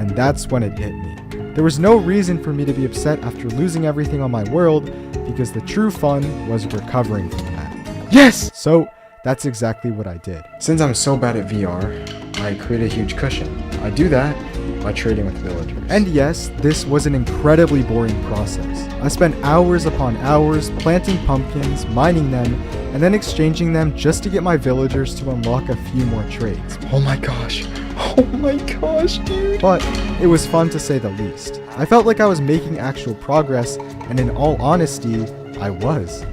and that's when it hit me. There was no reason for me to be upset after losing everything on my world, because the true fun was recovering from that. Yes! So that's exactly what I did. Since I'm so bad at VR, I create a huge cushion. I do that by trading with villagers. And yes, this was an incredibly boring process. I spent hours upon hours planting pumpkins, mining them, and then exchanging them just to get my villagers to unlock a few more trades. Oh my gosh. Oh my gosh, dude. But it was fun to say the least. I felt like I was making actual progress, and in all honesty, I was.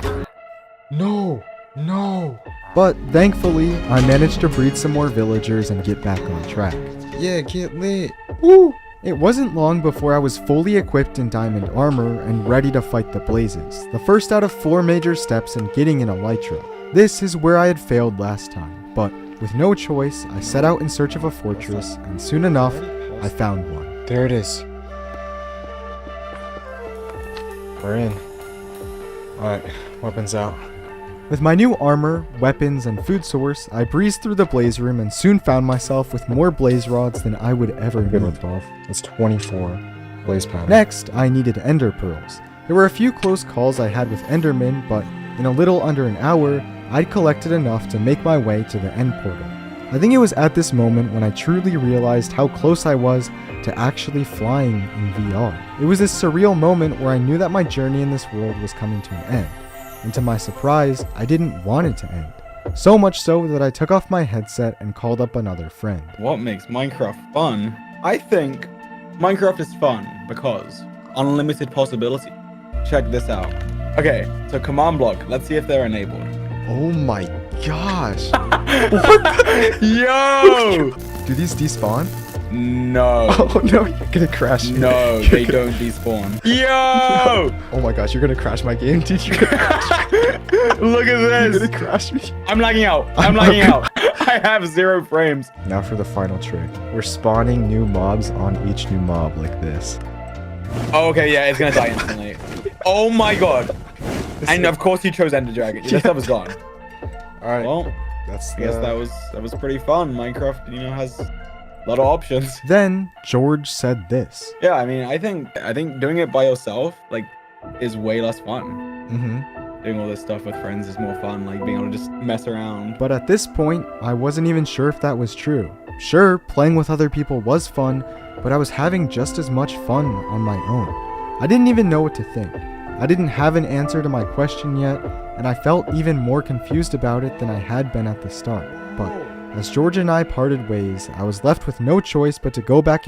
No. But thankfully, I managed to breed some more villagers and get back on track. Yeah, get lit. Woo! It wasn't long before I was fully equipped in diamond armor and ready to fight the blazes, the first out of 4 major steps in getting an elytra. This is where I had failed last time, but with no choice, I set out in search of a fortress, and soon enough, I found one. There it is. We're in. Alright, weapons out. With my new armor, weapons, and food source, I breezed through the blaze room and soon found myself with more blaze rods than I would ever Good need. with 12. That's 24 blaze powder. Next, I needed ender pearls. There were a few close calls I had with endermen, but in a little under an hour, I'd collected enough to make my way to the end portal. I think it was at this moment when I truly realized how close I was to actually flying in VR. It was this surreal moment where I knew that my journey in this world was coming to an end. And to my surprise, I didn't want it to end. So much so that I took off my headset and called up another friend. What makes Minecraft fun? I think Minecraft is fun because unlimited possibility. Check this out. Okay, so command block. Let's see if they're enabled. Oh my gosh. Yo! Do these despawn? No. Oh no, you're gonna crash. No, they don't despawn. Yo! Oh my gosh, you're gonna crash my game, dude. You're gonna crash. Look at You're this. gonna crash me. I'm lagging out. I'm lagging out. I have 0 frames. Now for the final trick. We're spawning new mobs on each new mob like this. Oh, okay, yeah, it's gonna die instantly. Oh my god. And of course you chose Ender Dragon. Your stuff is gone. Alright. Well, That's I guess that was pretty fun. Minecraft, has a lot of options. Then George said this. Yeah, I mean, I think doing it by yourself is way less fun. Mm-hmm. Doing all this stuff with friends is more fun, like being able to just mess around. But at this point, I wasn't even sure if that was true. Sure, playing with other people was fun, but I was having just as much fun on my own. I didn't even know what to think. I didn't have an answer to my question yet, and I felt even more confused about it than I had been at the start. But as George and I parted ways, I was left with no choice but to go back in